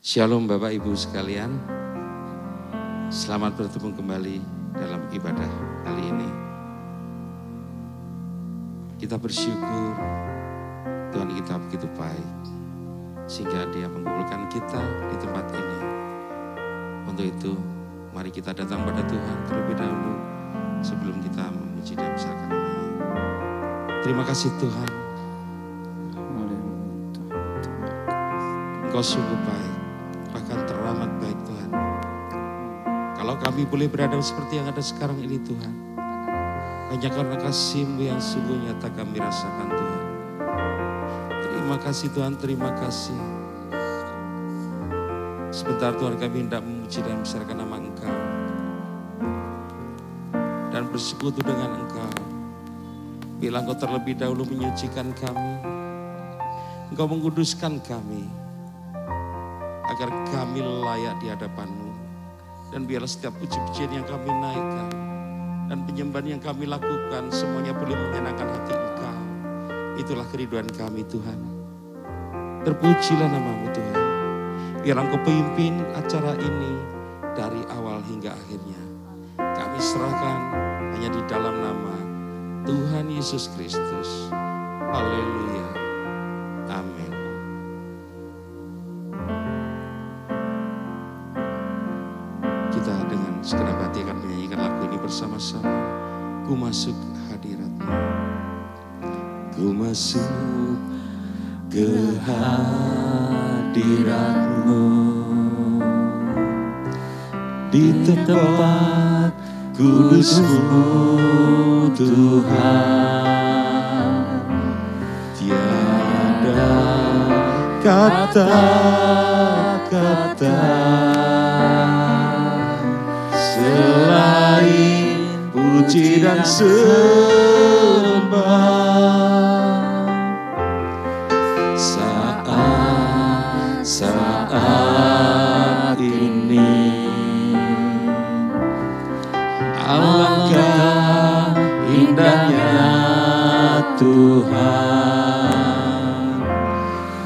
Shalom Bapak Ibu sekalian. Selamat bertemu kembali dalam ibadah kali ini. Kita bersyukur Tuhan kita begitu baik sehingga Dia mengumpulkan kita di tempat ini. Untuk itu mari kita datang pada Tuhan terlebih dahulu sebelum kita memuji dan membesarkan nama-Nya. Terima kasih Tuhan. Engkau sungguh baik, bahkan teramat baik Tuhan. Kalau kami boleh berada seperti yang ada sekarang ini Tuhan, hanya karena kasih-Mu yang sungguh nyata kami rasakan Tuhan. Terima kasih Tuhan, terima kasih. Sebentar Tuhan kami hendak memuji dan membesarkan nama Engkau dan bersekutu dengan Engkau. Bila Engkau terlebih dahulu menyucikan kami, Engkau menguduskan kami, agar kami layak di hadapan-Mu. Dan biarlah setiap puji-pujian yang kami naikkan dan penyembahan yang kami lakukan semuanya boleh menyenangkan hati Engkau. Itulah kerinduan kami Tuhan. Terpujilah nama-Mu Tuhan. Biar Engkau pimpin acara ini dari awal hingga akhirnya. Kami serahkan hanya di dalam nama Tuhan Yesus Kristus. Haleluya. Amin. Kita dengan segenap hati akan menyanyikan lagu ini bersama-sama. Ku masuk hadirat-Mu. Ku masuk ke hadirat-Mu, di tempat kudus-Mu Tuhan. Tiada kata-kata selain puji dan sembah. Saat ini alangkah indahnya Tuhan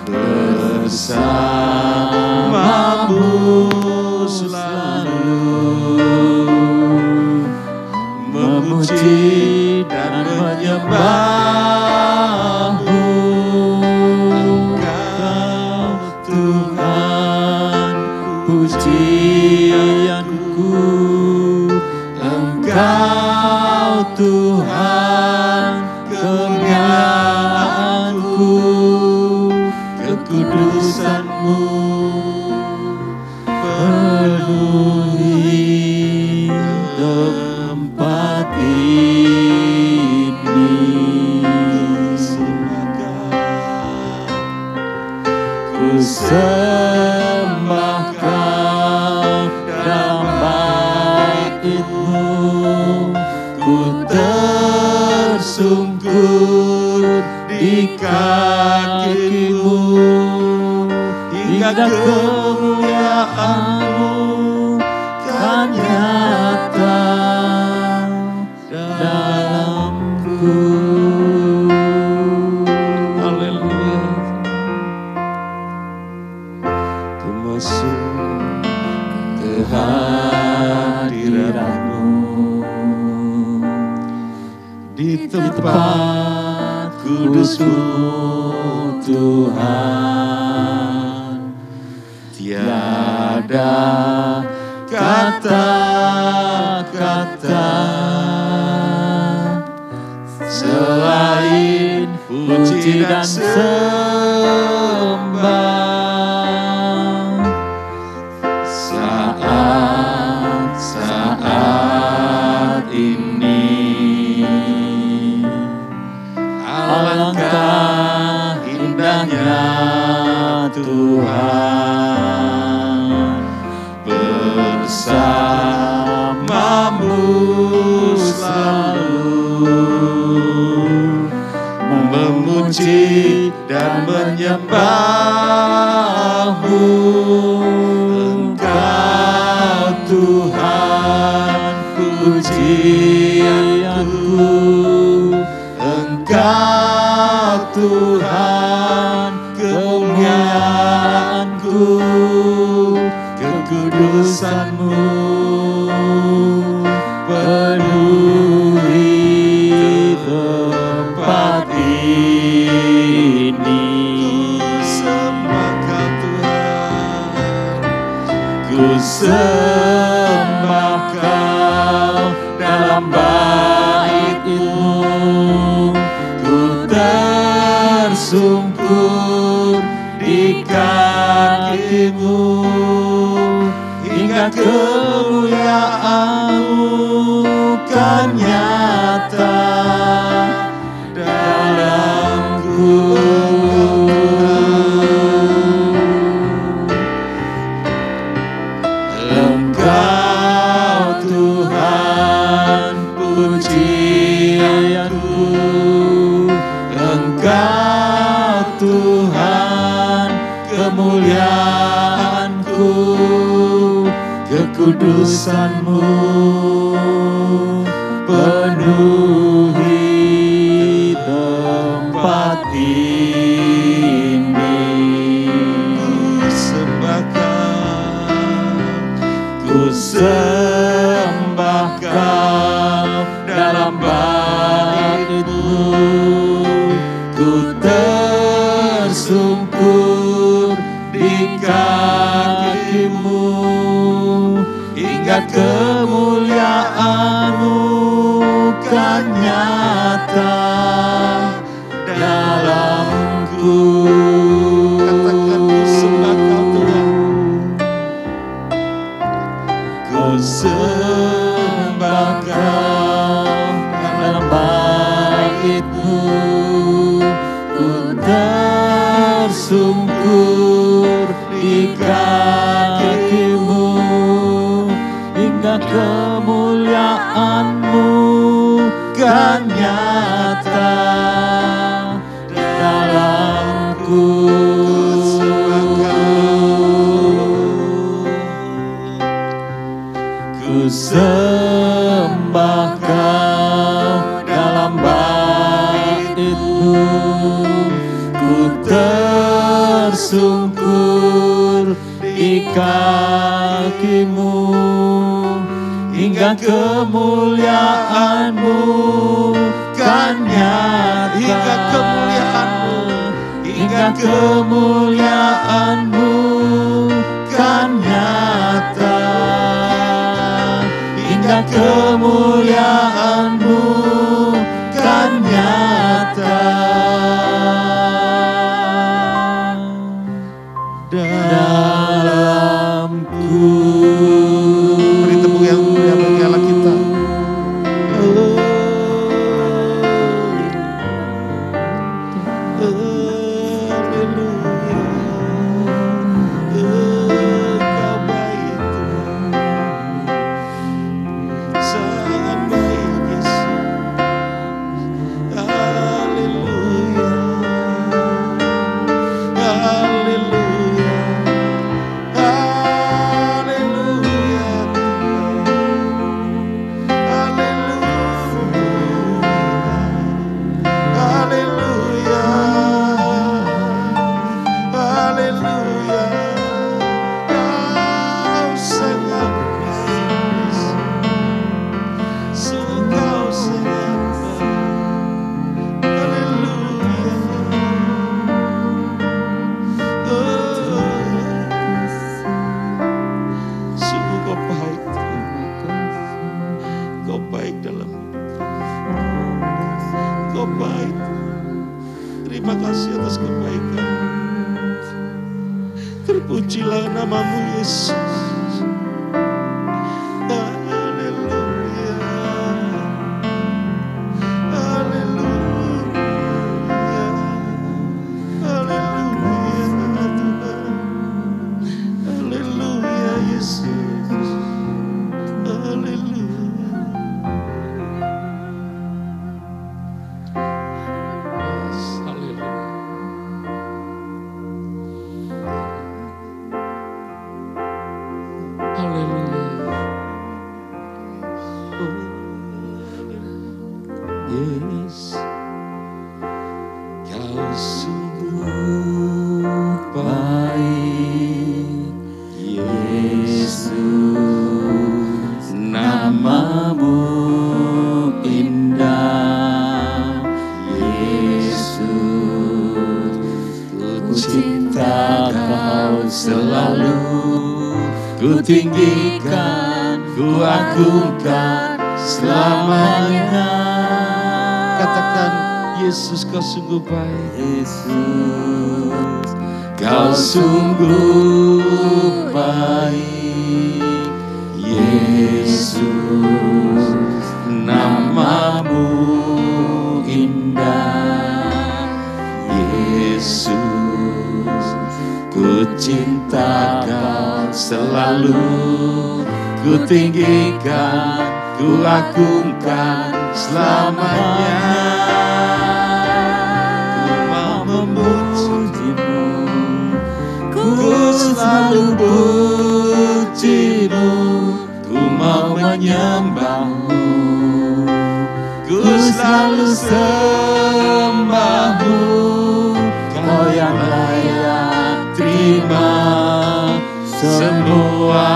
bersama-Mu selalu memuji dan menyembah-Mu. Engkau Tuhan pujianku, Engkau Tuhan kemuliaanku, kekudusan-Mu penuhi tempat ini. Ku sembah Kau dalam bait-Mu, ku tersungkur di kaki-Mu, hingga kemuliaan-Mu kan nyata dalamku. Haleluya. Ku masuk ke hadirat-Mu, di tempat kudus-Mu Tuhan. Tiada kata-kata selain puji dan sembah. Saat ini alangkah indahnya Tuhan bersama-Mu selalu memuji dan menyembah-Mu. Engkau Tuhan pujianku, Engkau Tuhan kemuliaanku, hingga kemuliaan-Mu kan nyata dalamku. Engkau Tuhan pujianku, Engkau Tuhan kemuliaanku, kekudusan-Mu penuhi tempat ini. Ku sembah Kau dalam bait-Mu, ku tersungkur di kaki-Mu, hingga kemuliaan-Mu kan nyata dalamku. Katakan ku sembah Kau Tuhan, ku sembah Kau dalam bait-Mu, ku tersungkur di kaki-Mu, hingga kemuliaan-Mu kan nyata dalamku. Ku sembah Kau dalam bait-Mu, ku tersungkur di kaki-Mu, hingga kemuliaan-Mu kan nyata. Hingga kemuliaan-Mu, hingga kemuliaan-Mu kan nyata, hingga kemuliaan-Mu kan nyata dalamku. Beri tepuk yang mulia bagi Allah kita. Terpujilah nama-Mu Yesus. Haleluya. Haleluya. Haleluya Tuhan. Haleluya Yesus. Haleluya. Ku tinggikan, ku agungkan selamanya. Katakan, Yesus Kau sungguh baik. Yesus Kau sungguh baik. Yesus, namamu indah. Yesus, ku cinta Kau selalu, ku tinggikan, ku agungkan selamanya. Ku mau memuji-Mu, ku selalu puji-Mu, ku mau menyembah-Mu, ku selalu sembah-Mu. Kau yang layak terima semua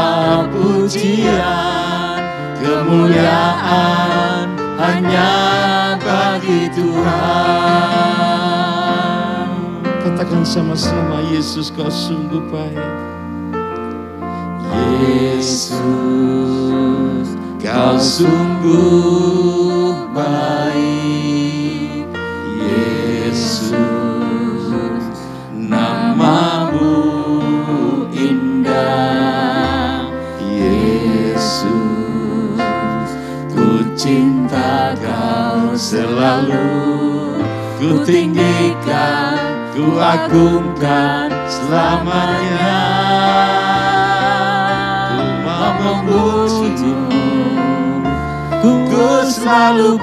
pujian, kemuliaan hanya bagi Tuhan. Katakan sama-sama, Yesus Kau sungguh baik. Yesus, Kau sungguh baik. Yesus, namamu indah. Yesus, ku cinta Kau selalu, ku tinggikan, ku agungkan selamanya. Ku mau memuji-Mu, ku selalu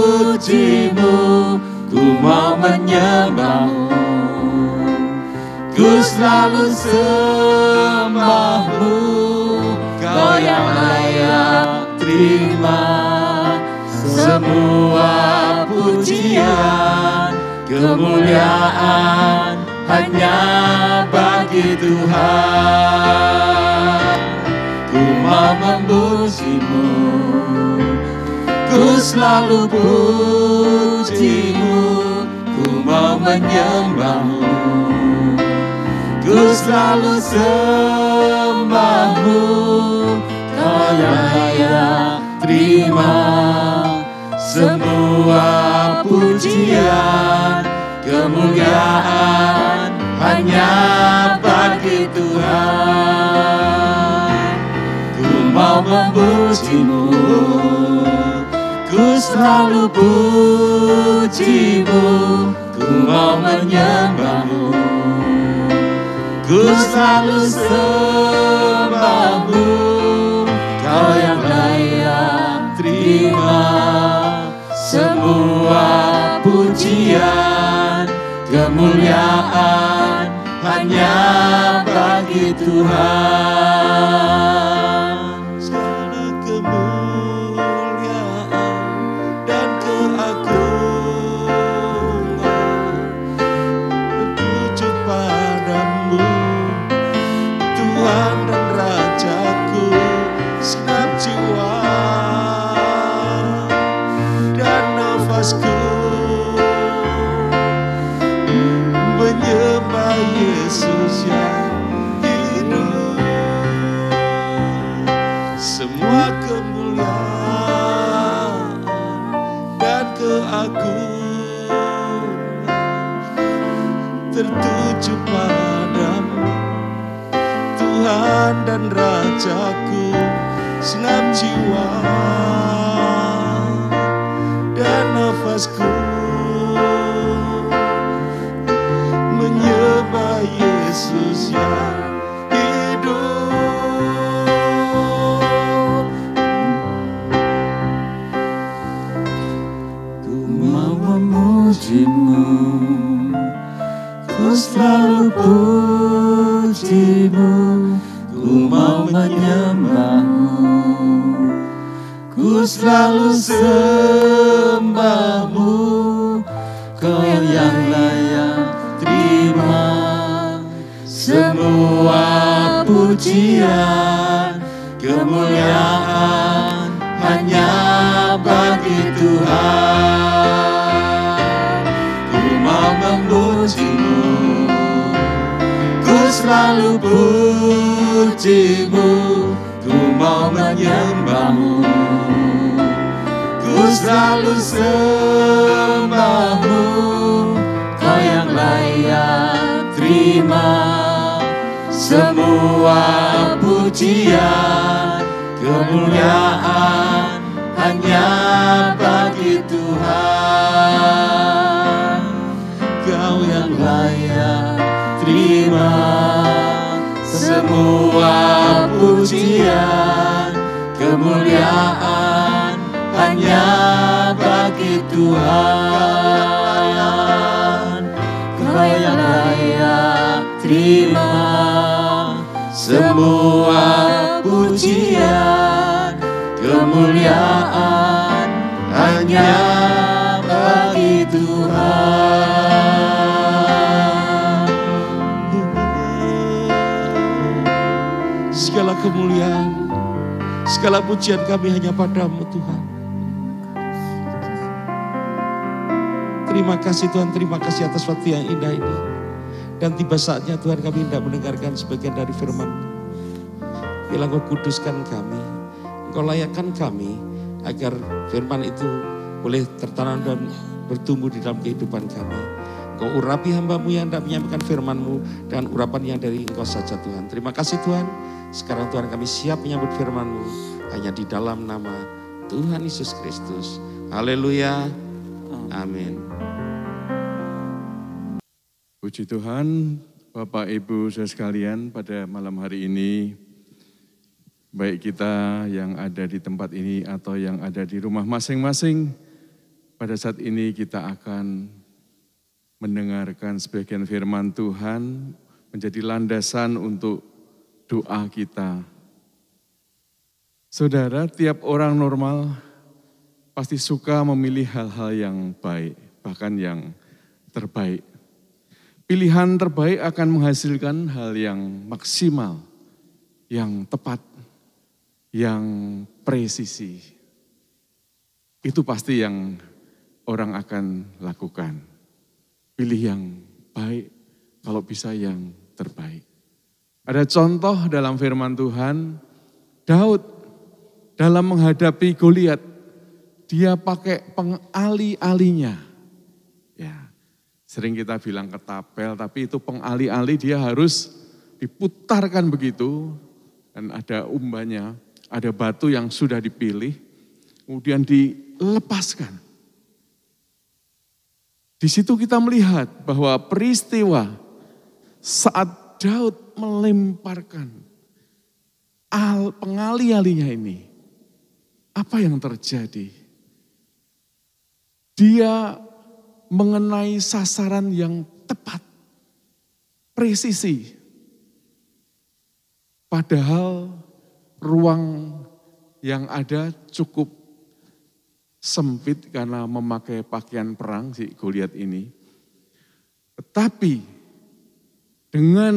puji-Mu, ku mau menyembah-Mu, ku selalu sembah-Mu. Kau yang layak terima semua pujian, kemuliaan hanya bagi Tuhan. Ku mau memuji-Mu, ku selalu puji-Mu, ku mau menyembah-Mu, ku selalu sembah-Mu. Kau yang layak terima semua pujian, kemuliaan hanya bagi Tuhan. Ku mau memuji-Mu, ku selalu puji-Mu, ku mau menyembah-Mu, ku selalu sembah-Mu. Kau yang layak terima semua pujian, kemuliaan hanya bagi Tuhan. Segala kemuliaan dan keagungan tertuju padamu, Tuhan dan Rajaku. Segenap jiwa dan nafasku menyembah Yesus yang hidup. Semua kemuliaan dan keagungan tertuju padamu, Tuhan dan Rajaku. Segenap jiwa dan nafasku menyembah Yesus yang hidup. Ku mau memuji-Mu, ku selalu puji-Mu, ku mau menyembah-Mu, ku selalu sembah-Mu. Kau yang layak terima semua pujian, kemuliaan hanya bagi Tuhan. Ku mau memuji-Mu, ku selalu puji-Mu, ku mau menyembah-Mu, ku selalu sembah-Mu. Kau yang layak terima semua pujian, kemuliaan hanya bagi Tuhan. Kau yang layak terima semua pujian, kemuliaan hanya bagi Tuhan. Kau yang layak terima semua pujian, kemuliaan hanya bagi Tuhan. Segala kemuliaan, segala pujian kami hanya padamu Tuhan. Terima kasih Tuhan, terima kasih atas waktu yang indah ini. Dan tiba saatnya Tuhan kami hendak mendengarkan sebagian dari firman-Mu. Bilang Engkau kuduskan kami, Engkau layakkan kami agar firman itu boleh tertanam dan bertumbuh di dalam kehidupan kami. Engkau urapi hamba-Mu yang hendak menyampaikan firman-Mu dan urapan yang dari Engkau saja Tuhan. Terima kasih Tuhan. Sekarang Tuhan kami siap menyambut firman-Mu hanya di dalam nama Tuhan Yesus Kristus. Haleluya. Amin. Puji Tuhan, Bapak Ibu saudara sekalian, pada malam hari ini, baik kita yang ada di tempat ini atau yang ada di rumah masing-masing, pada saat ini kita akan mendengarkan sebagian firman Tuhan menjadi landasan untuk doa kita. Saudara, tiap orang normal pasti suka memilih hal-hal yang baik, bahkan yang terbaik. Pilihan terbaik akan menghasilkan hal yang maksimal, yang tepat, yang presisi. Itu pasti yang orang akan lakukan. Pilih yang baik, kalau bisa yang terbaik. Ada contoh dalam firman Tuhan, Daud dalam menghadapi Goliat, dia pakai pengali-alinya. Ya, sering kita bilang ketapel, tapi itu pengali-ali, dia harus diputarkan begitu, dan ada umbannya, ada batu yang sudah dipilih, kemudian dilepaskan. Di situ kita melihat bahwa peristiwa saat Daud melemparkan pengali-alinya ini, apa yang terjadi? Dia mengenai sasaran yang tepat, presisi. Padahal ruang yang ada cukup sempit karena memakai pakaian perang si Goliat ini. Tetapi dengan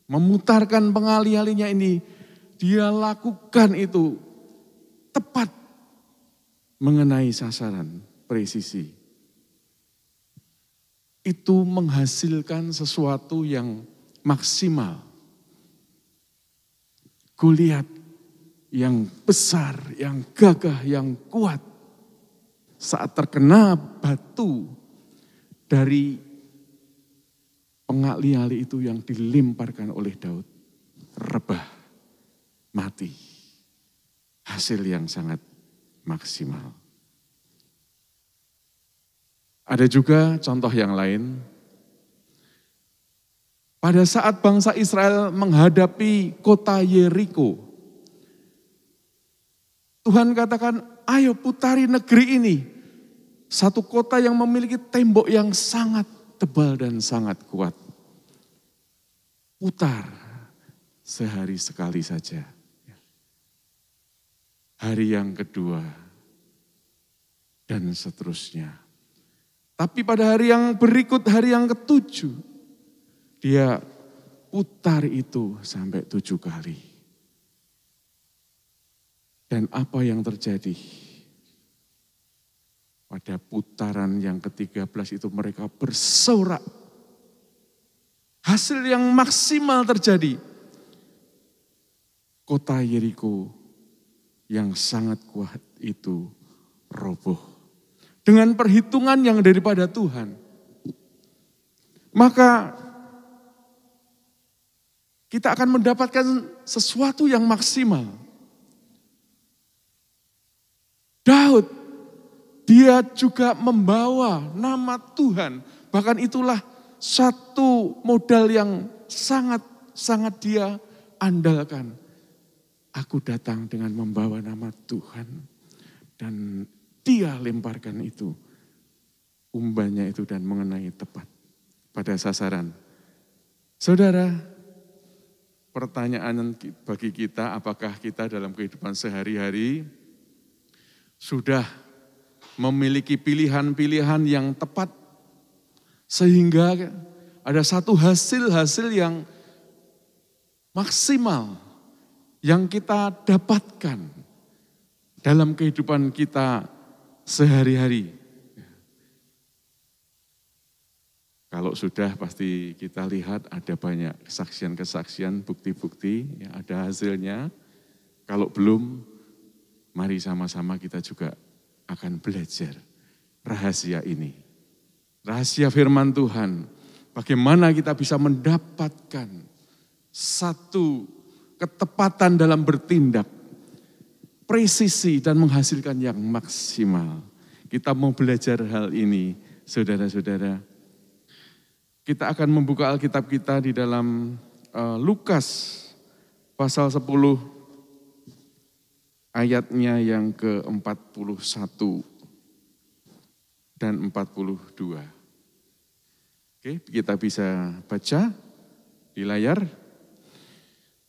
memutarkan pengali-alinya ini, dia lakukan itu tepat mengenai sasaran, presisi. Itu menghasilkan sesuatu yang maksimal. Goliat yang besar, yang gagah, yang kuat, saat terkena batu dari pengali-ali itu yang dilemparkan oleh Daud, rebah, mati. Hasil yang sangat maksimal. Ada juga contoh yang lain. Pada saat bangsa Israel menghadapi kota Yeriko, Tuhan katakan, ayo putari negeri ini. Satu kota yang memiliki tembok yang sangat tebal dan sangat kuat. Putar sehari sekali saja. Hari yang kedua dan seterusnya. Tapi pada hari yang berikut, hari yang ketujuh, dia putar itu sampai 7 kali. Dan apa yang terjadi? Pada putaran yang ke-13 itu mereka bersorak. Hasil yang maksimal terjadi. Kota Yeriko yang sangat kuat itu roboh. Dengan perhitungan yang daripada Tuhan. Maka kita akan mendapatkan sesuatu yang maksimal. Daud, dia juga membawa nama Tuhan. Bahkan itulah satu modal yang sangat dia andalkan. Aku datang dengan membawa nama Tuhan. Dan dia lemparkan itu, umbannya itu dan mengenai tepat pada sasaran. Saudara, pertanyaan bagi kita, apakah kita dalam kehidupan sehari-hari sudah memiliki pilihan-pilihan yang tepat sehingga ada satu hasil-hasil yang maksimal yang kita dapatkan dalam kehidupan kita sehari-hari. Kalau sudah pasti kita lihat ada banyak kesaksian-kesaksian, bukti-bukti, ya, ada hasilnya. Kalau belum, mari sama-sama kita juga akan belajar rahasia ini. Rahasia firman Tuhan, bagaimana kita bisa mendapatkan satu ketepatan dalam bertindak, presisi dan menghasilkan yang maksimal. Kita mau belajar hal ini, saudara-saudara. Kita akan membuka Alkitab kita di dalam Lukas pasal 10 ayatnya yang ke-41 dan 42. Oke, kita bisa baca di layar.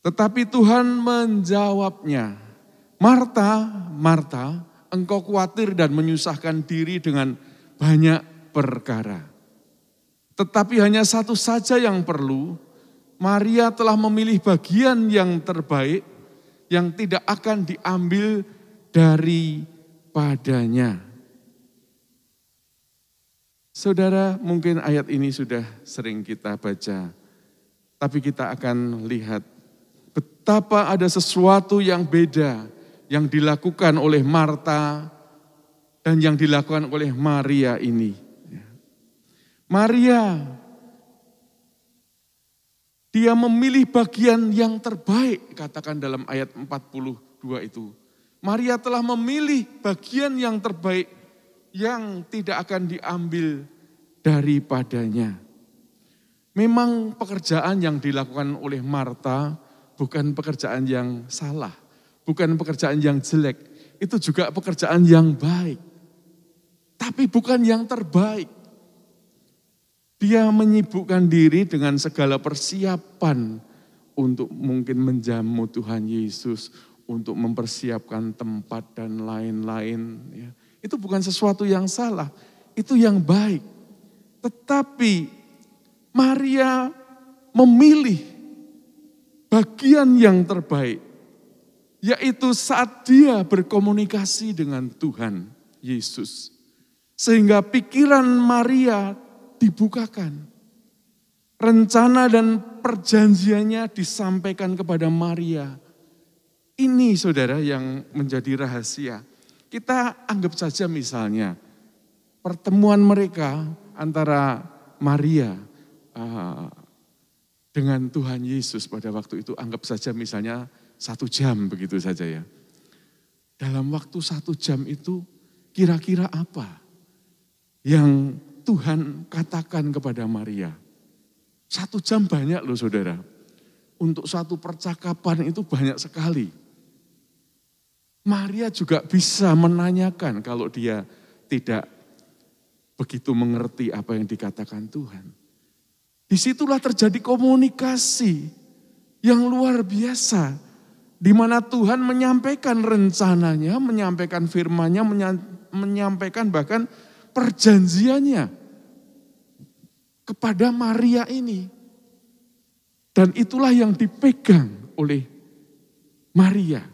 Tetapi Tuhan menjawabnya, Marta, Marta, engkau khawatir dan menyusahkan diri dengan banyak perkara. Tetapi hanya satu saja yang perlu, Maria telah memilih bagian yang terbaik, yang tidak akan diambil daripadanya. Saudara, mungkin ayat ini sudah sering kita baca, tapi kita akan lihat betapa ada sesuatu yang beda yang dilakukan oleh Marta dan yang dilakukan oleh Maria ini. Maria, dia memilih bagian yang terbaik, katakan dalam ayat 42 itu. Maria telah memilih bagian yang terbaik yang tidak akan diambil daripadanya. Memang pekerjaan yang dilakukan oleh Marta bukan pekerjaan yang salah, bukan pekerjaan yang jelek, itu juga pekerjaan yang baik. Tapi bukan yang terbaik. Dia menyibukkan diri dengan segala persiapan untuk mungkin menjamu Tuhan Yesus, untuk mempersiapkan tempat dan lain-lain. Itu bukan sesuatu yang salah, itu yang baik. Tetapi Maria memilih bagian yang terbaik, yaitu saat dia berkomunikasi dengan Tuhan Yesus. Sehingga pikiran Maria dibukakan. Rencana dan perjanjiannya disampaikan kepada Maria. Ini saudara yang menjadi rahasia. Kita anggap saja misalnya pertemuan mereka antara Maria dengan Tuhan Yesus pada waktu itu, anggap saja misalnya 1 jam begitu saja ya. Dalam waktu 1 jam itu kira-kira apa yang Tuhan katakan kepada Maria? 1 jam banyak loh saudara. Untuk satu percakapan itu banyak sekali. Maria juga bisa menanyakan kalau dia tidak begitu mengerti apa yang dikatakan Tuhan. Disitulah terjadi komunikasi yang luar biasa. Di mana Tuhan menyampaikan rencananya, menyampaikan firman-Nya, menyampaikan bahkan perjanjiannya kepada Maria ini. Dan itulah yang dipegang oleh Maria.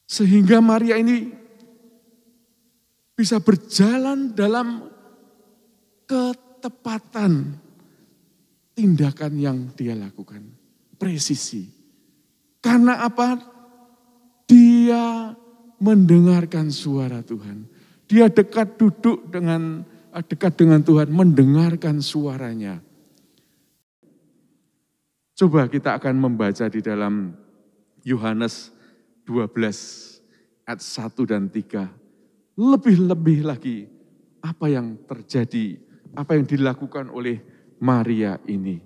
Sehingga Maria ini bisa berjalan dalam ketepatan tindakan yang dia lakukan. Presisi. Karena apa? Dia mendengarkan suara Tuhan. Dia dekat dengan Tuhan, mendengarkan suaranya. Coba kita akan membaca di dalam Yohanes 12 ayat 1 dan 3. Lebih-lebih lagi apa yang terjadi, apa yang dilakukan oleh Maria ini.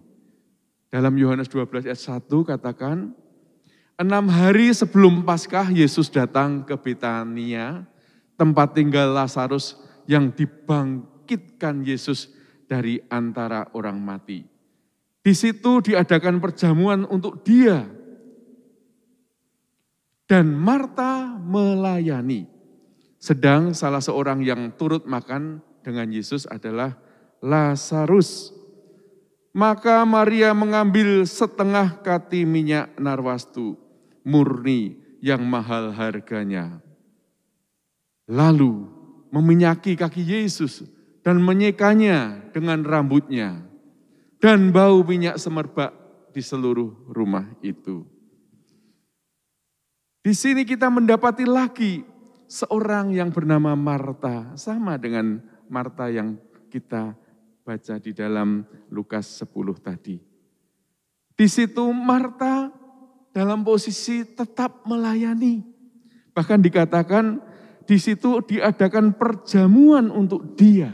Dalam Yohanes 12 ayat 1 katakan, 6 hari sebelum Paskah Yesus datang ke Betania, tempat tinggal Lazarus yang dibangkitkan Yesus dari antara orang mati. Di situ diadakan perjamuan untuk dia. Dan Marta melayani. Sedang salah seorang yang turut makan dengan Yesus adalah Lazarus. Maka Maria mengambil setengah kati minyak narwastu murni yang mahal harganya. Lalu meminyaki kaki Yesus dan menyekanya dengan rambutnya. Dan bau minyak semerbak di seluruh rumah itu. Di sini kita mendapati lagi seorang yang bernama Marta, sama dengan Marta yang kita baca di dalam Lukas 10 tadi. Di situ Marta dalam posisi tetap melayani. Bahkan dikatakan di situ diadakan perjamuan untuk dia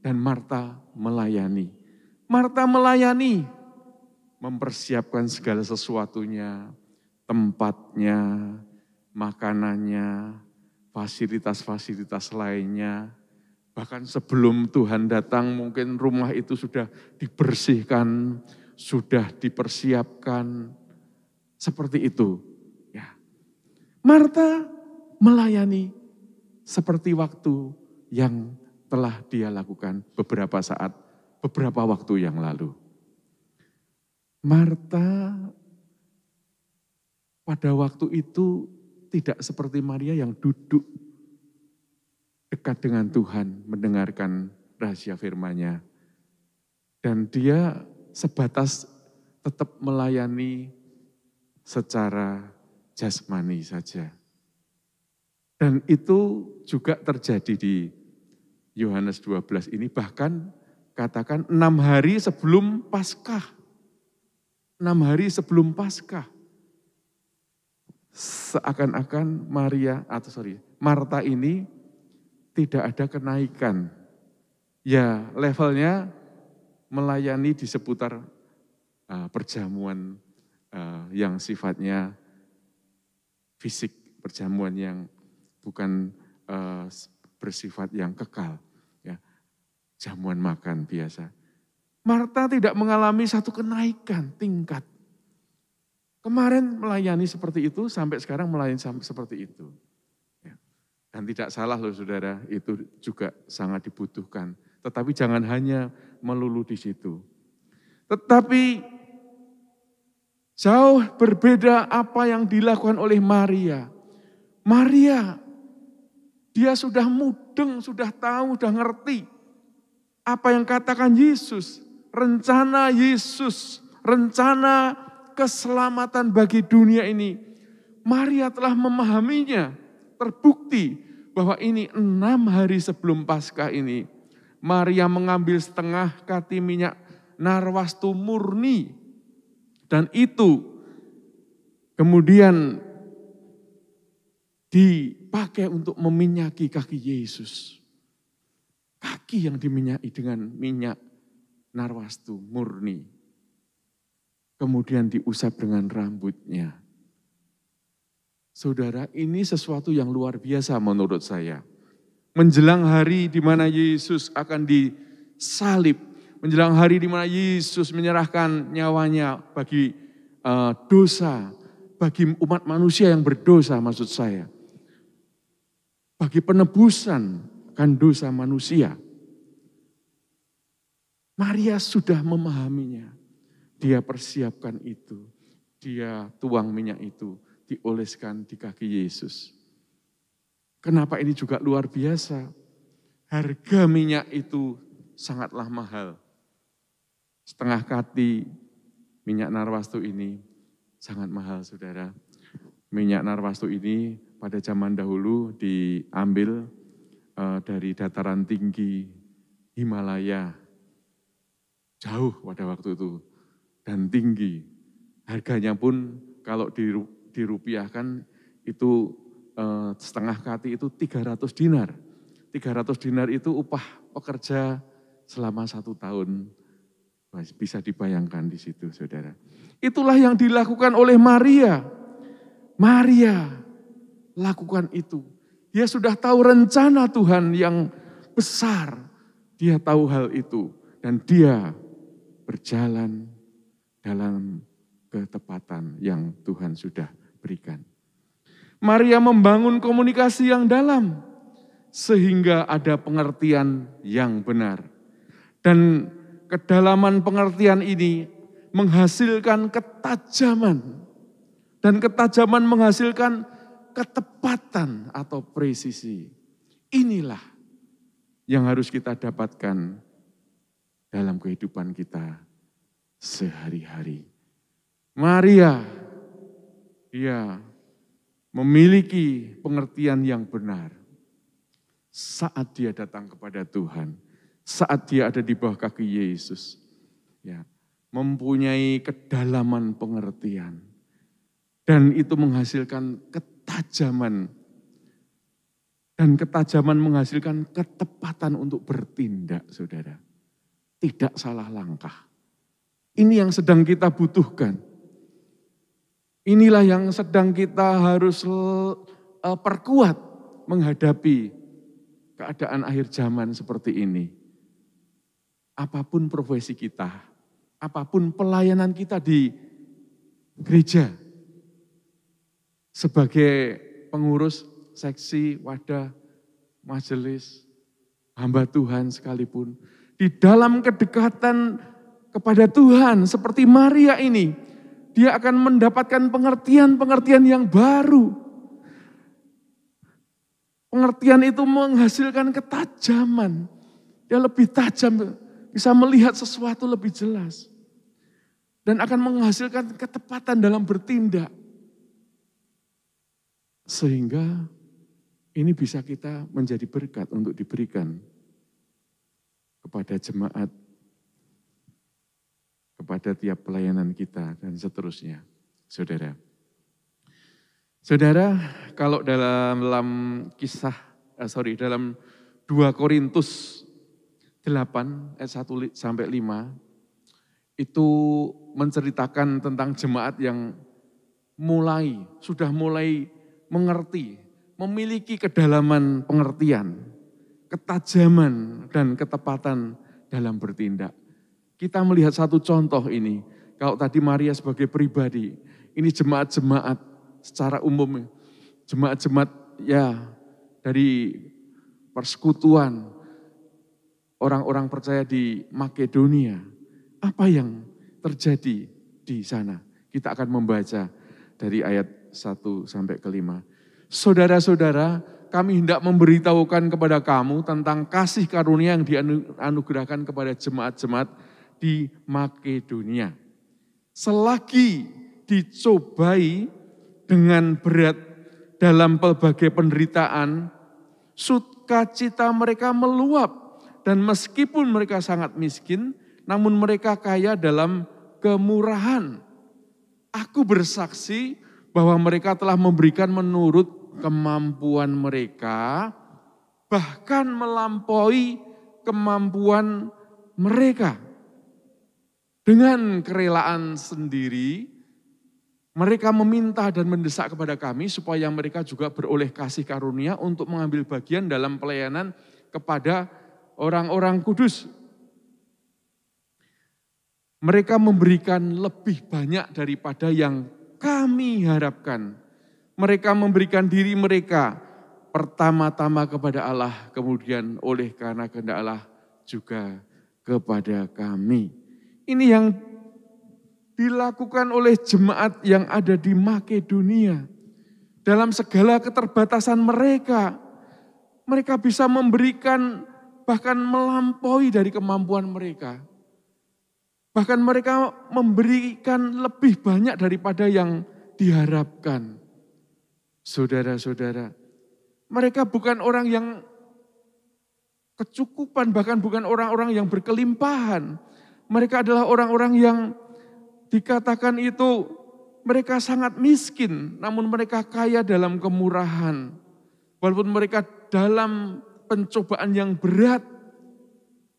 dan Marta melayani. Marta melayani, mempersiapkan segala sesuatunya, tempatnya, makanannya, fasilitas-fasilitas lainnya. Bahkan sebelum Tuhan datang mungkin rumah itu sudah dibersihkan, sudah dipersiapkan. Seperti itu. Ya. Marta melayani seperti waktu yang telah dia lakukan beberapa waktu yang lalu. Marta pada waktu itu tidak seperti Maria yang duduk dekat dengan Tuhan, mendengarkan rahasia firman-Nya. Dan dia sebatas tetap melayani secara jasmani saja. Dan itu juga terjadi di Yohanes 12 ini, bahkan katakan 6 hari sebelum Paskah. 6 hari sebelum Paskah. Seakan-akan Marta ini tidak ada kenaikan. Ya levelnya melayani di seputar perjamuan yang sifatnya fisik, perjamuan yang bukan bersifat yang kekal. Jamuan makan biasa. Marta tidak mengalami satu kenaikan tingkat. Kemarin melayani seperti itu, sampai sekarang melayani seperti itu. Dan tidak salah loh saudara, itu juga sangat dibutuhkan. Tetapi jangan hanya melulu di situ. Tetapi jauh berbeda apa yang dilakukan oleh Maria. Maria, dia sudah mudeng, sudah tahu, sudah ngerti. Apa yang katakan Yesus, rencana Yesus, rencana keselamatan bagi dunia ini. Maria telah memahaminya, terbukti bahwa ini 6 hari sebelum Paskah ini. Maria mengambil setengah kati minyak narwastu murni. Dan itu kemudian dipakai untuk meminyaki kaki Yesus. Kaki yang diminyaki dengan minyak narwastu murni. Kemudian diusap dengan rambutnya. Saudara, ini sesuatu yang luar biasa menurut saya. Menjelang hari di mana Yesus akan disalib. Menjelang hari di mana Yesus menyerahkan nyawanya bagi dosa. Bagi umat manusia yang berdosa maksud saya. Bagi penebusan kan dosa manusia. Maria sudah memahaminya. Dia persiapkan itu. Dia tuang minyak itu. Dioleskan di kaki Yesus. Kenapa ini juga luar biasa? Harga minyak itu sangatlah mahal. Setengah kati minyak narwastu ini sangat mahal saudara. Minyak narwastu ini pada zaman dahulu diambil dari dataran tinggi Himalaya. Jauh pada waktu itu. dan tinggi. Harganya pun kalau dirupiahkan itu setengah kati itu 300 dinar. 300 dinar itu upah pekerja selama 1 tahun. Bisa dibayangkan di situ, saudara. Itulah yang dilakukan oleh Maria. Maria lakukan itu. Dia sudah tahu rencana Tuhan yang besar. Dia tahu hal itu. Dan dia berjalan dalam ketepatan yang Tuhan sudah berikan. Maria membangun komunikasi yang dalam. Sehingga ada pengertian yang benar. Dan kedalaman pengertian ini menghasilkan ketajaman. Dan ketajaman menghasilkan ketepatan atau presisi. Inilah yang harus kita dapatkan dalam kehidupan kita sehari-hari. Maria, dia memiliki pengertian yang benar saat dia datang kepada Tuhan. Saat dia ada di bawah kaki Yesus, ya, mempunyai kedalaman pengertian. Dan itu menghasilkan ketajaman. Dan ketajaman menghasilkan ketepatan untuk bertindak, saudara. Tidak salah langkah. Ini yang sedang kita butuhkan. Inilah yang sedang kita harus perkuat menghadapi keadaan akhir zaman seperti ini. Apapun profesi kita, apapun pelayanan kita di gereja, sebagai pengurus seksi, wadah, majelis, hamba Tuhan sekalipun, di dalam kedekatan kepada Tuhan seperti Maria ini, dia akan mendapatkan pengertian-pengertian yang baru. Pengertian itu menghasilkan ketajaman. Dia lebih tajam, bisa melihat sesuatu lebih jelas. Dan akan menghasilkan ketepatan dalam bertindak. Sehingga ini bisa kita menjadi berkat untuk diberikan kepada jemaat, kepada tiap pelayanan kita dan seterusnya. Saudara. Saudara, kalau dalam dalam 2 Korintus 8 ayat 1 sampai 5 itu menceritakan tentang jemaat yang sudah mulai mengerti, memiliki kedalaman pengertian, ketajaman dan ketepatan dalam bertindak. Kita melihat satu contoh ini. Kalau tadi Maria sebagai pribadi, ini jemaat-jemaat secara umum, jemaat-jemaat ya dari persekutuan orang-orang percaya di Makedonia. Apa yang terjadi di sana? Kita akan membaca dari ayat 1 sampai ke 5. Saudara-saudara, kami hendak memberitahukan kepada kamu tentang kasih karunia yang dianugerahkan kepada jemaat-jemaat di Makedonia. Selagi dicobai dengan berat dalam pelbagai penderitaan, sukacita mereka meluap. Dan meskipun mereka sangat miskin, namun mereka kaya dalam kemurahan. Aku bersaksi bahwa mereka telah memberikan menurut kemampuan mereka, bahkan melampaui kemampuan mereka. Dengan kerelaan sendiri, mereka meminta dan mendesak kepada kami supaya mereka juga beroleh kasih karunia untuk mengambil bagian dalam pelayanan kepada orang-orang kudus. Mereka memberikan lebih banyak daripada yang kami harapkan. Mereka memberikan diri mereka pertama-tama kepada Allah, kemudian oleh karena kehendak Allah juga kepada kami. Ini yang dilakukan oleh jemaat yang ada di Makedonia. Dalam segala keterbatasan mereka, mereka bisa memberikan bahkan melampaui dari kemampuan mereka. Bahkan mereka memberikan lebih banyak daripada yang diharapkan. Saudara-saudara, mereka bukan orang yang kecukupan, bahkan bukan orang-orang yang berkelimpahan. Mereka adalah orang-orang yang dikatakan itu mereka sangat miskin, namun mereka kaya dalam kemurahan. Walaupun mereka dalam pencobaan yang berat,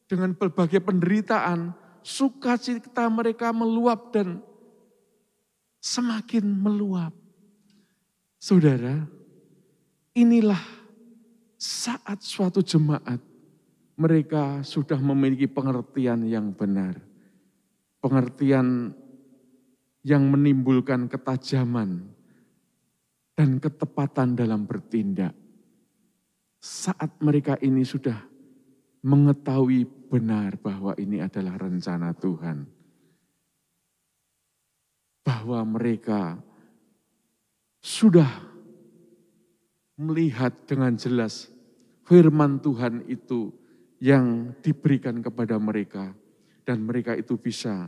dengan berbagai penderitaan, sukacita mereka meluap dan semakin meluap. Saudara, inilah saat suatu jemaat mereka sudah memiliki pengertian yang benar. Pengertian yang menimbulkan ketajaman dan ketepatan dalam bertindak. Saat mereka ini sudah mengetahui benar bahwa ini adalah rencana Tuhan. Bahwa mereka sudah melihat dengan jelas firman Tuhan itu yang diberikan kepada mereka. Dan mereka itu bisa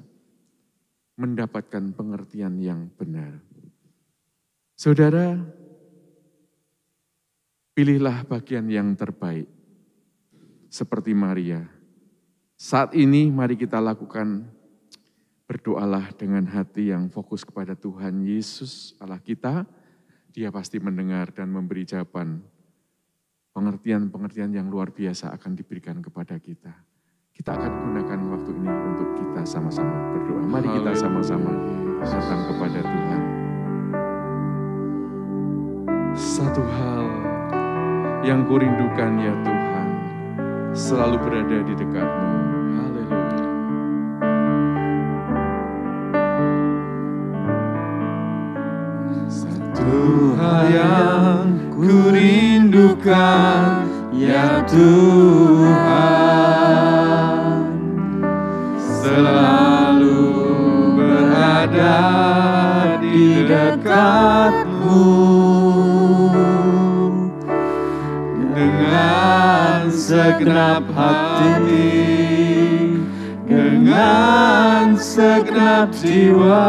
mendapatkan pengertian yang benar. Saudara, pilihlah bagian yang terbaik. Seperti Maria. Saat ini mari kita lakukan, berdoalah dengan hati yang fokus kepada Tuhan Yesus Allah kita. Dia pasti mendengar dan memberi jawaban. Pengertian-pengertian yang luar biasa akan diberikan kepada kita. Kita akan gunakan waktu ini untuk kita sama-sama berdoa. Mari kita sama-sama datang kepada Tuhan. Satu hal yang kurindukan ya Tuhan, selalu berada di dekatmu. Haleluya. Satu hal yang kurindukan ya Tuhan, selalu berada di dekatmu, dengan segenap hati, dengan segenap jiwa,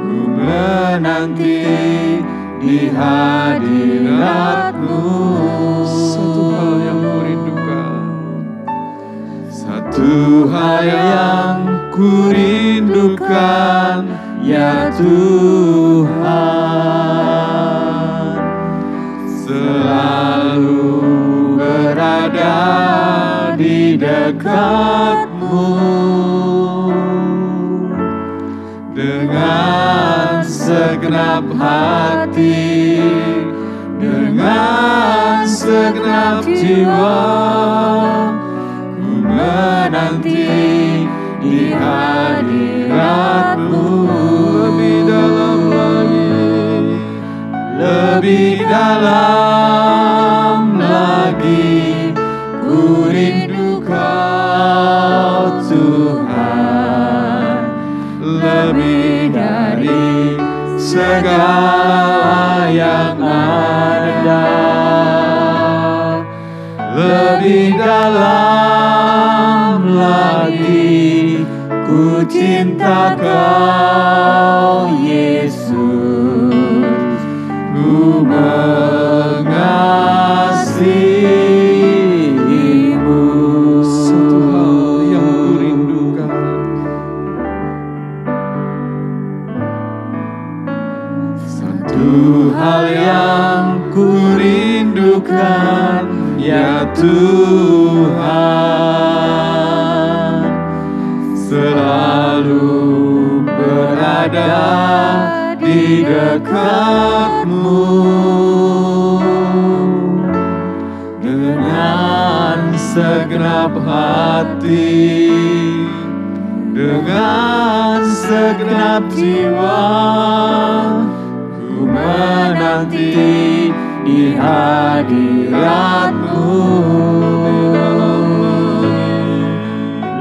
ku menanti di hadirat-Mu. Satu hal yang kurindukan, satu hal yang kurindukan ya Tuhan, selalu berada di dekat-Mu, dengan segenap hati, dengan segenap jiwa, ku menanti di hadirat-Mu. Lebih dalam lagi, lebih dalam lagi, ku rindu Kau Tuhan, lebih dari segala yang ada, lebih dalam lagi, ku cinta Kau Yesus, ku mengasihi-Mu. Satu hal yang kurindukan, satu hal yang kurindukan ya Tuhan, selalu berada di dekat-Mu, dengan segenap hati, dengan segenap jiwa, ku menanti di hadirat-Mu.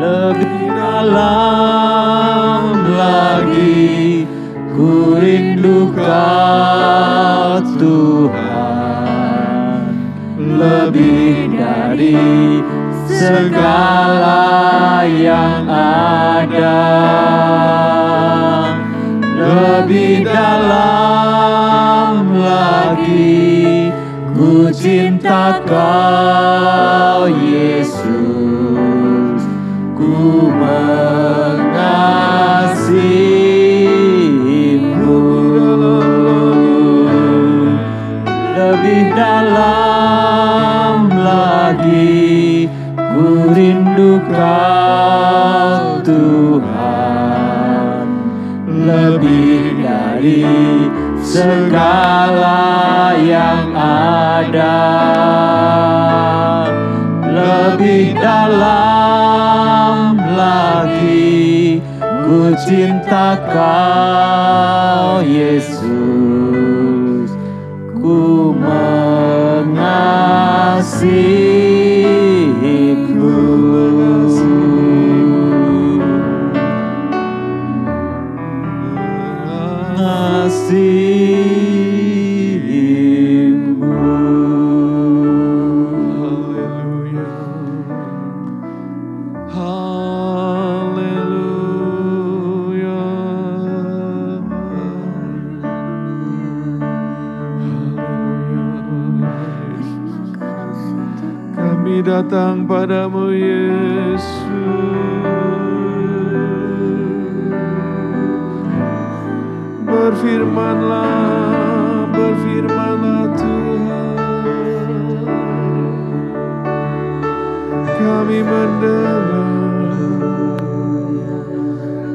Lebih dalam lagi, ku rindu Kau Tuhan, lebih dari segala yang ada, lebih dalam lagi, ku cinta Kau Yesus, ku mengasihi dalam lagi, ku rindu Kau Tuhan, lebih dari segala yang ada, lebih dalam lagi, ku cinta Kau Yesus, ku mengasihi-Mu. Kami datang padamu Yesus, berfirmanlah, berfirmanlah Tuhan, kami mendengar.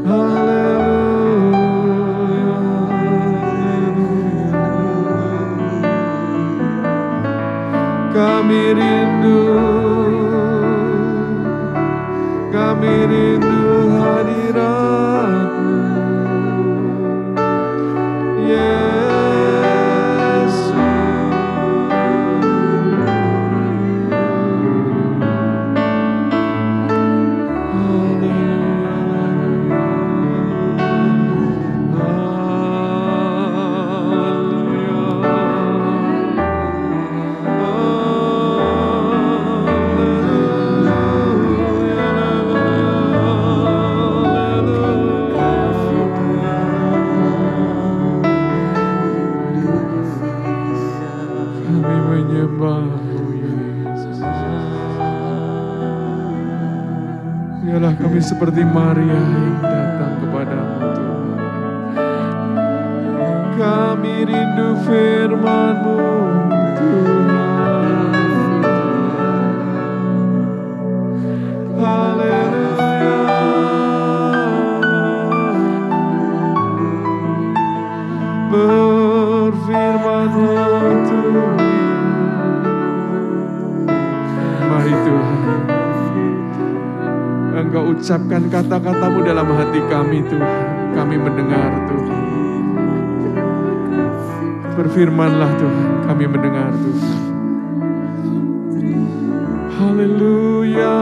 Haleluya, kami rindu, kami rindu hadirat-Mu, Yesus. Biarlah kami seperti Maria yang datang kepadamu Tuhan. Kami rindu firman-Mu Tuhan. Haleluya. Berfirman-Lah Tuhan. Mari Tuhan, Engkau ucapkan kata-kata-Mu dalam hati kami Tuhan. Kami mendengar Tuhan. Berfirmanlah Tuhan, kami mendengar Tuhan. Haleluya.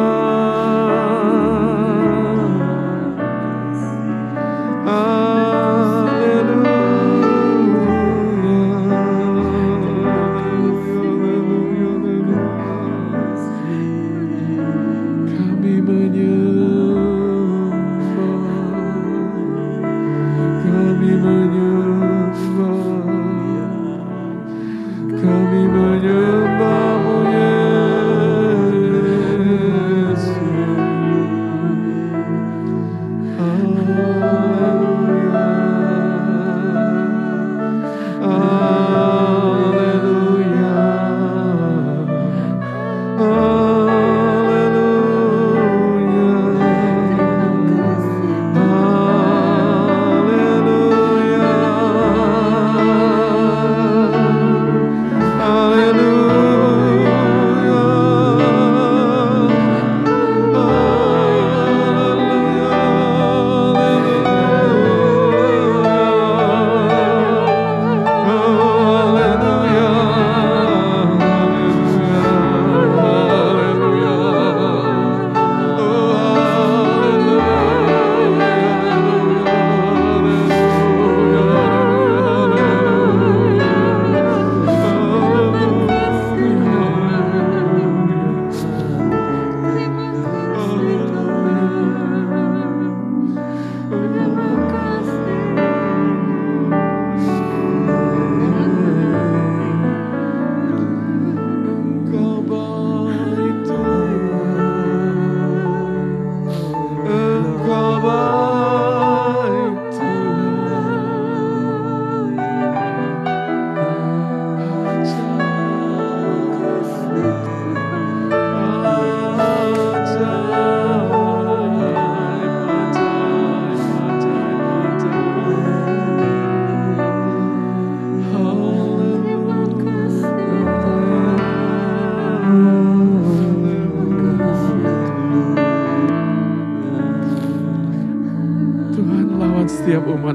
Kami menyembah,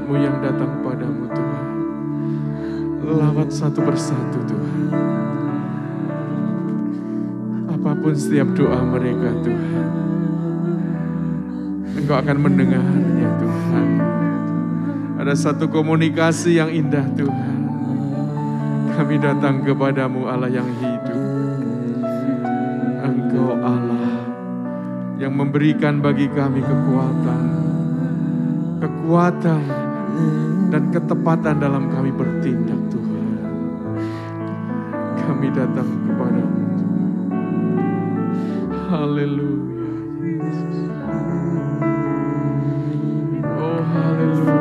umat-Mu yang datang padamu Tuhan. Lawat satu persatu Tuhan. Apapun setiap doa mereka Tuhan, Engkau akan mendengarnya Tuhan. Ada satu komunikasi yang indah Tuhan. Kami datang kepadamu Allah yang hidup. Engkau Allah yang memberikan bagi kami kekuatan dan ketepatan dalam kami bertindak Tuhan. Kami datang kepadamu. Haleluya. Oh haleluya.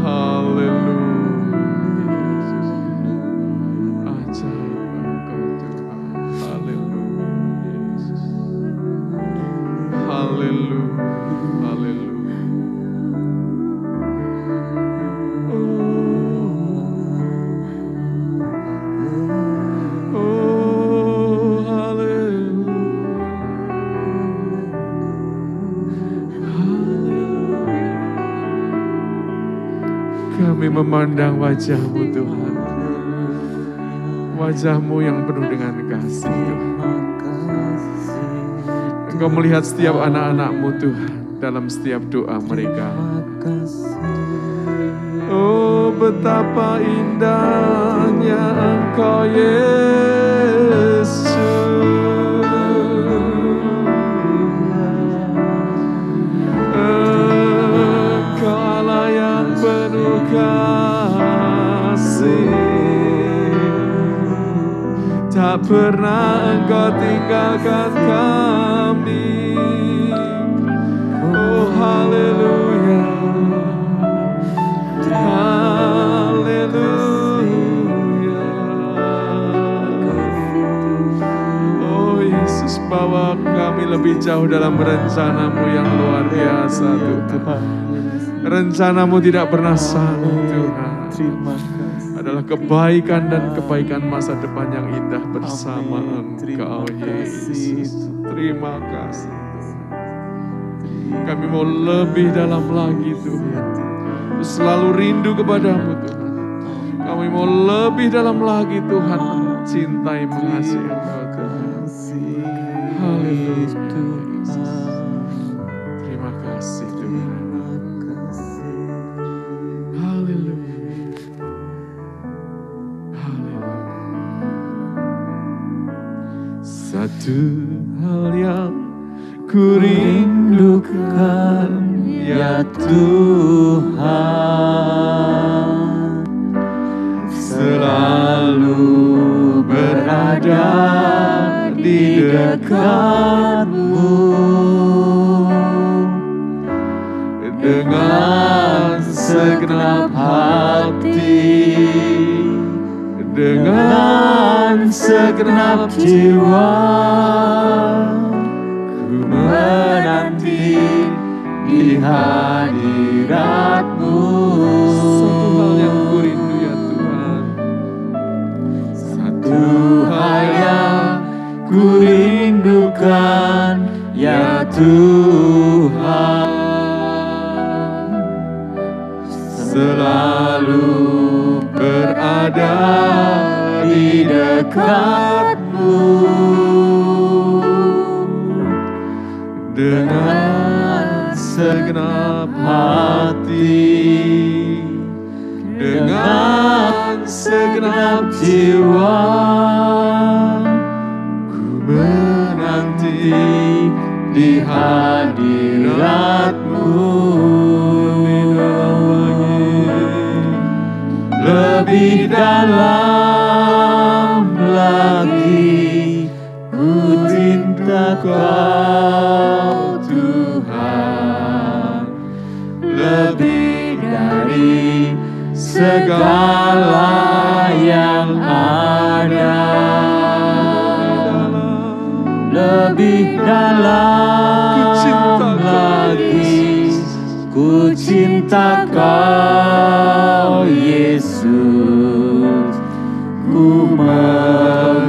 Haleluya. Ajaib Engkau Tuhan. Haleluya. Haleluya. Haleluya. Kami memandang wajah-Mu Tuhan. Wajah-Mu yang penuh dengan kasih Tuhan. Engkau melihat setiap anak-anak-Mu Tuhan dalam setiap doa mereka. Oh betapa indahnya Engkau Yesus. Engkau Allah yang penuh kasih. Tak pernah Engkau tinggalkan kami. Oh haleluya. Haleluya. Oh Yesus, bawa kami lebih jauh dalam rencana-Mu yang luar biasa Tuhan. Rencana-Mu tidak pernah salah Tuhan. Adalah kebaikan dan kebaikan masa depan yang indah bersama Engkau Yesus. Terima kasih Tuhan. Kami mau lebih dalam lagi Tuhan. Selalu rindu kepadamu Tuhan. Kami mau lebih dalam lagi Tuhan. Mencintai, mengasihi Engkau Tuhan. Haleluya. Terima kasih Tuhan. Haleluya. Satu hal yang ku rindukan ya Tuhan, selalu berada di dekat-Mu dengan segenap hati, dengan segenap jiwa. Ku menanti di hadirat-Mu. Satu hal yang ku rindu ya Tuhan. Satu hal yang ku rindukan ya Tuhan, selalu berada di dekat-Mu dengan segenap hati, dengan segenap jiwa. Ku menanti di hadirat-Mu. Lebih dalam lagi ku cinta Kau Tuhan, lebih dari segala yang ada. Lebih dalam lagi ku cinta Kau Yesus, ku mengasihi-Mu.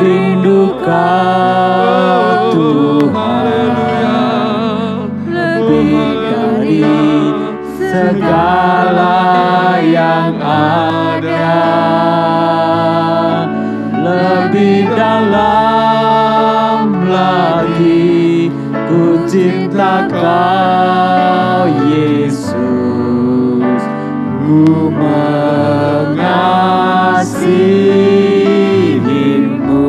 rindu Kau Tuhan, lebih dari segala yang ada, lebih dalam lagi ku cinta Kau Yesus, ku mengasihimu,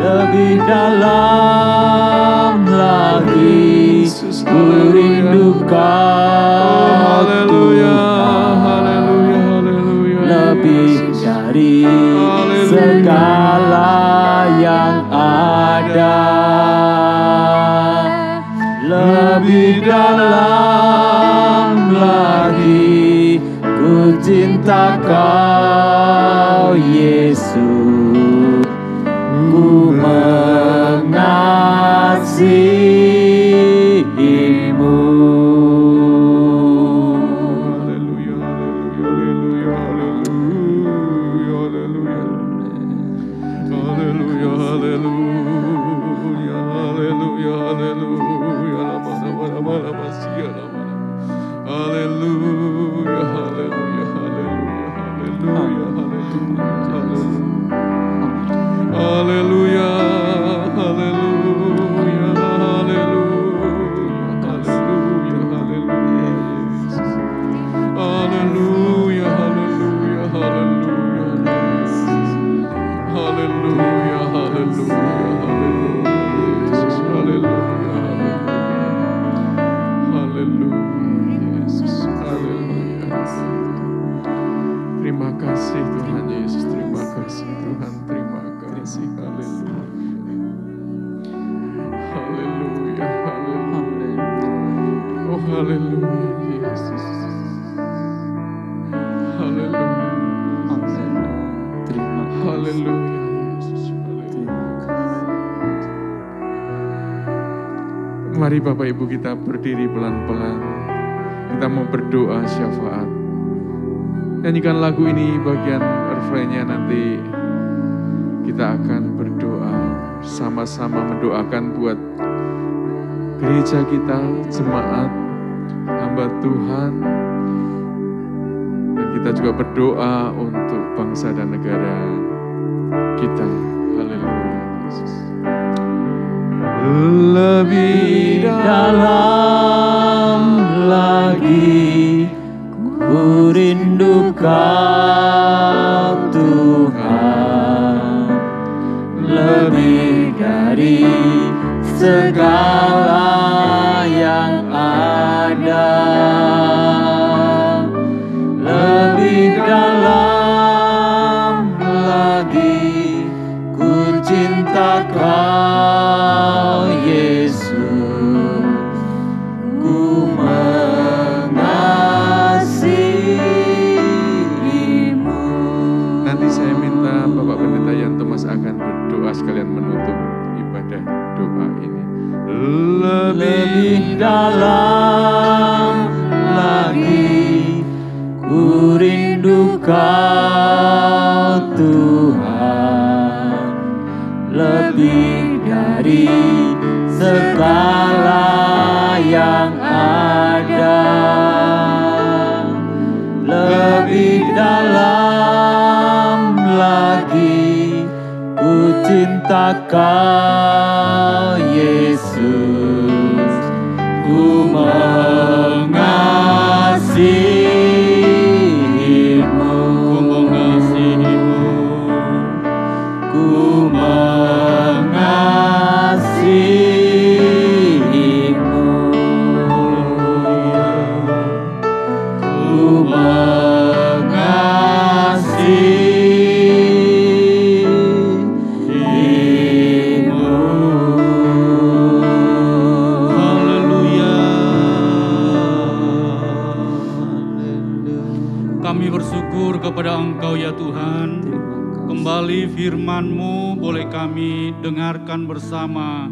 lebih dalam lagi ku rindu Kau Tuhan, lebih dari segala yang ada, lebih dalam lagi ku cinta Kau Yesus, ku mengasihimu. Terima kasih Tuhan Yesus, terima kasih Tuhan, terima kasih. Haleluya, haleluya. Oh haleluya Yesus. Haleluya. Haleluya Yesus. Mari Bapak Ibu kita berdiri pelan-pelan. Kita mau berdoa syafaat. Nyanyikan lagu ini bagian refrainnya, nanti kita akan berdoa sama-sama mendoakan buat gereja kita, jemaat, hamba Tuhan. Dan kita juga berdoa untuk bangsa dan negara kita. Haleluya Yesus. Lebih dalam lagi ku rindu Kau Tuhan, lebih dari segala yang ada, lebih dalam lagi ku cinta Kau Yesus, ku mengasihimu. Nanti saya minta Bapak Pendeta Yanto Mas akan berdoa sekalian menutup ibadah doa ini. Lebih dalam lagi ku rindu Kau Tuhan, lebih dari segala yang ada, lebih dalam lagi ku cinta Kau Yesus, ku mengasihimu, ku mengasihimu, ku mengasihimu. Kami bersyukur kepada Engkau ya Tuhan. Kembali firman-Mu boleh kami dengarkan bersama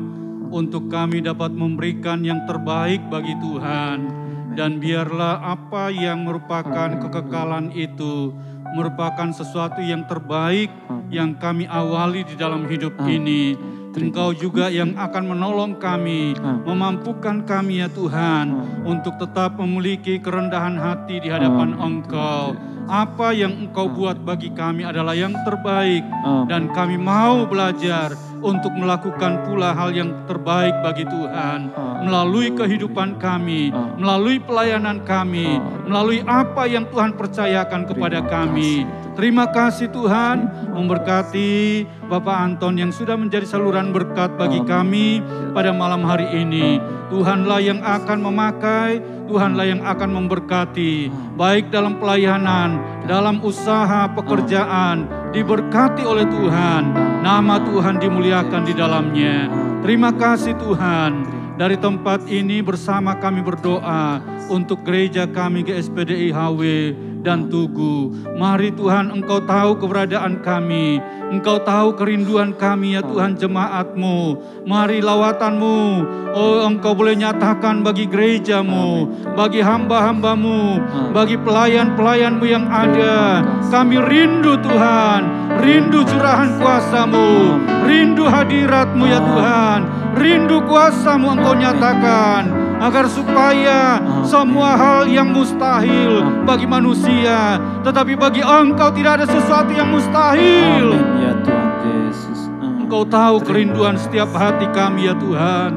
untuk kami dapat memberikan yang terbaik bagi Tuhan. Dan biarlah apa yang merupakan kekekalan itu merupakan sesuatu yang terbaik yang kami awali di dalam hidup ini. Engkau juga yang akan menolong kami, memampukan kami ya Tuhan, untuk tetap memiliki kerendahan hati di hadapan Engkau. Apa yang Engkau buat bagi kami adalah yang terbaik, dan kami mau belajar untuk melakukan pula hal yang terbaik bagi Tuhan, melalui kehidupan kami, melalui pelayanan kami, melalui apa yang Tuhan percayakan kepada kami. Terima kasih Tuhan, memberkati Bapak Anton yang sudah menjadi saluran berkat bagi kami pada malam hari ini. Tuhanlah yang akan memakai, Tuhanlah yang akan memberkati, baik dalam pelayanan, dalam usaha pekerjaan, diberkati oleh Tuhan. Nama Tuhan dimuliakan di dalamnya. Terima kasih Tuhan. Dari tempat ini bersama kami berdoa untuk gereja kami GSPDI HW dan Tugu. Mari Tuhan, Engkau tahu keberadaan kami, Engkau tahu kerinduan kami ya Tuhan, jemaat-Mu. Mari lawatan-Mu, oh Engkau boleh nyatakan bagi gereja-Mu, bagi hamba-hamba-Mu, bagi pelayan-pelayan-Mu yang ada. Kami rindu Tuhan, rindu curahan kuasa-Mu, rindu hadirat-Mu ya Tuhan, rindu kuasa-Mu Engkau nyatakan, agar supaya semua hal yang mustahil bagi manusia, tetapi bagi Engkau tidak ada sesuatu yang mustahil. Amin ya Tuhan Yesus. Engkau tahu kerinduan setiap hati kami ya Tuhan.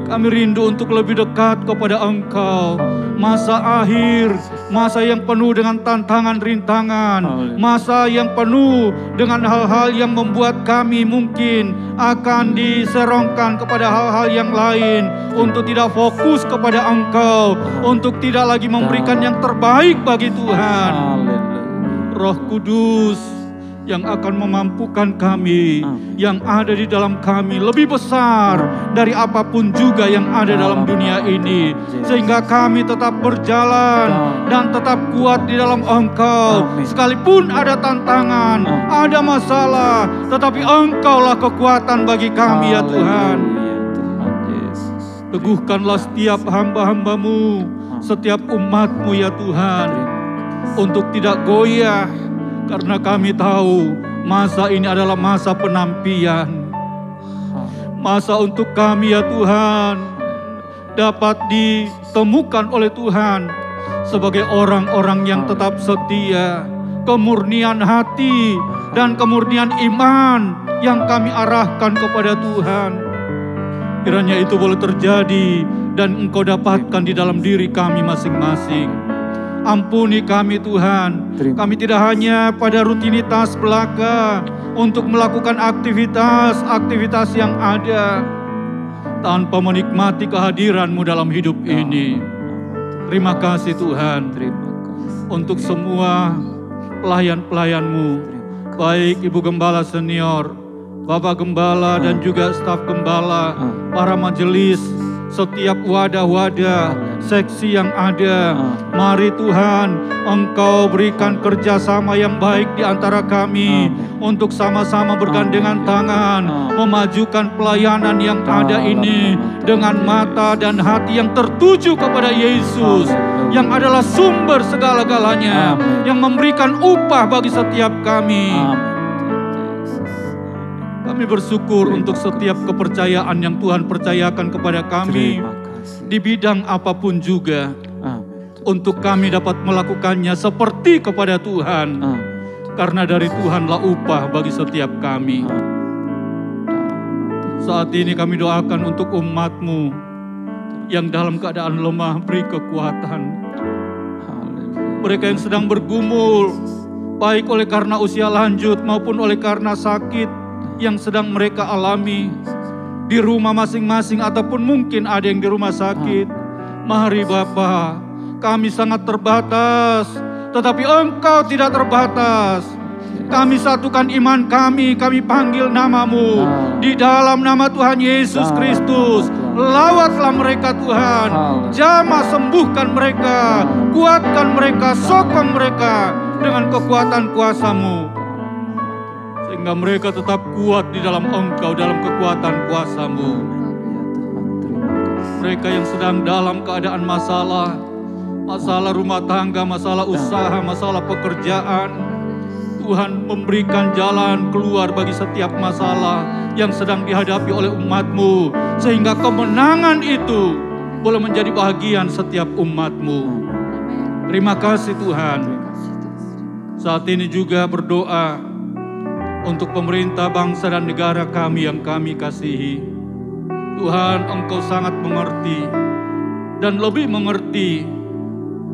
Kami rindu untuk lebih dekat kepada Engkau. Masa akhir, masa yang penuh dengan tantangan rintangan, masa yang penuh dengan hal-hal yang membuat kami mungkin akan diserongkan kepada hal-hal yang lain, untuk tidak fokus kepada Engkau, untuk tidak lagi memberikan yang terbaik bagi Tuhan. Roh Kudus yang akan memampukan kami, yang ada di dalam kami lebih besar dari apapun juga yang ada dalam dunia ini, sehingga kami tetap berjalan dan tetap kuat di dalam Engkau. Sekalipun ada tantangan, ada masalah, tetapi Engkaulah kekuatan bagi kami ya Tuhan. Teguhkanlah setiap hamba-hamba-Mu, setiap umat-Mu ya Tuhan, untuk tidak goyah, karena kami tahu masa ini adalah masa penampian. Masa untuk kami ya Tuhan dapat ditemukan oleh Tuhan sebagai orang-orang yang tetap setia, kemurnian hati dan kemurnian iman yang kami arahkan kepada Tuhan. Kiranya itu boleh terjadi dan Engkau dapatkan di dalam diri kami masing-masing. Ampuni kami Tuhan, kami tidak hanya pada rutinitas belaka untuk melakukan aktivitas-aktivitas yang ada, tanpa menikmati kehadiran-Mu dalam hidup ini. Terima kasih Tuhan, untuk semua pelayan-pelayan-Mu, baik Ibu Gembala Senior, Bapak Gembala dan juga staf Gembala, para majelis, setiap wadah-wadah, seksi yang ada. Mari Tuhan, Engkau berikan kerjasama yang baik di antara kami, untuk sama-sama bergandengan tangan, memajukan pelayanan yang ada ini dengan mata dan hati yang tertuju kepada Yesus, yang adalah sumber segala-galanya, yang memberikan upah bagi setiap kami. Kami bersyukur untuk setiap kepercayaan yang Tuhan percayakan kepada kami di bidang apapun juga, untuk kami dapat melakukannya seperti kepada Tuhan, karena dari Tuhanlah upah bagi setiap kami. Saat ini kami doakan untuk umat-Mu yang dalam keadaan lemah, beri kekuatan. Mereka yang sedang bergumul, baik oleh karena usia lanjut maupun oleh karena sakit yang sedang mereka alami di rumah masing-masing, ataupun mungkin ada yang di rumah sakit. Mari Bapa, kami sangat terbatas, tetapi Engkau tidak terbatas. Kami satukan iman kami panggil nama-Mu di dalam nama Tuhan Yesus Kristus. Lawatlah mereka Tuhan, jamah sembuhkan mereka, kuatkan mereka, sokong mereka dengan kekuatan kuasa-Mu, sehingga mereka tetap kuat di dalam Engkau, dalam kekuatan kuasa-Mu. Mereka yang sedang dalam keadaan masalah rumah tangga, masalah usaha, masalah pekerjaan, Tuhan memberikan jalan keluar bagi setiap masalah yang sedang dihadapi oleh umat-Mu, sehingga kemenangan itu boleh menjadi bahagian setiap umat-Mu. Terima kasih Tuhan. Saat ini juga berdoa untuk pemerintah bangsa dan negara kami yang kami kasihi. Tuhan, Engkau sangat mengerti dan lebih mengerti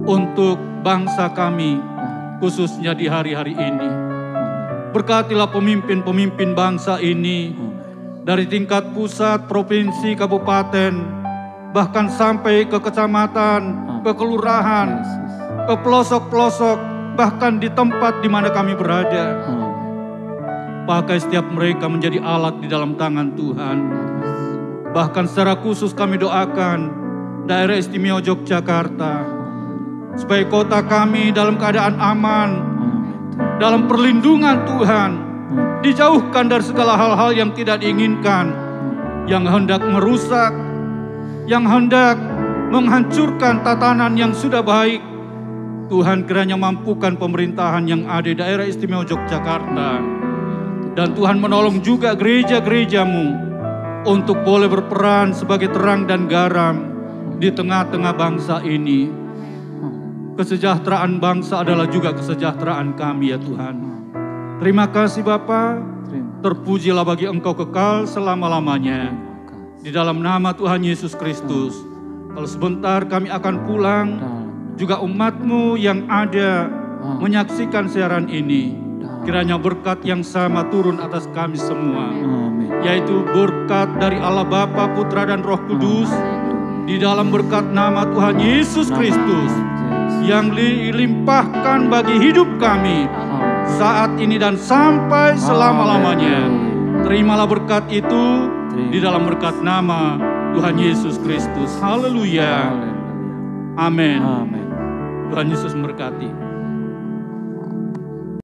untuk bangsa kami, khususnya di hari-hari ini. Berkatilah pemimpin-pemimpin bangsa ini, dari tingkat pusat, provinsi, kabupaten, bahkan sampai ke kecamatan, ke kelurahan, ke pelosok-pelosok, bahkan di tempat di mana kami berada. Pakai setiap mereka menjadi alat di dalam tangan Tuhan. Bahkan secara khusus kami doakan daerah istimewa Yogyakarta, supaya kota kami dalam keadaan aman, dalam perlindungan Tuhan, dijauhkan dari segala hal-hal yang tidak diinginkan, yang hendak merusak, yang hendak menghancurkan tatanan yang sudah baik. Tuhan kiranya mampukan pemerintahan yang ada di daerah istimewa Yogyakarta, dan Tuhan menolong juga gereja-gereja-Mu untuk boleh berperan sebagai terang dan garam di tengah-tengah bangsa ini. Kesejahteraan bangsa adalah juga kesejahteraan kami ya Tuhan. Terima kasih Bapa. Terpujilah bagi Engkau kekal selama-lamanya. Di dalam nama Tuhan Yesus Kristus. Kalau sebentar kami akan pulang, juga umat-Mu yang ada menyaksikan siaran ini, kiranya berkat yang sama turun atas kami semua. Yaitu berkat dari Allah Bapa, Putra dan Roh Kudus, di dalam berkat nama Tuhan Yesus Kristus yang dilimpahkan bagi hidup kami saat ini dan sampai selama-lamanya. Terimalah berkat itu di dalam berkat nama Tuhan Yesus Kristus. Haleluya. Amin. Tuhan Yesus memberkati.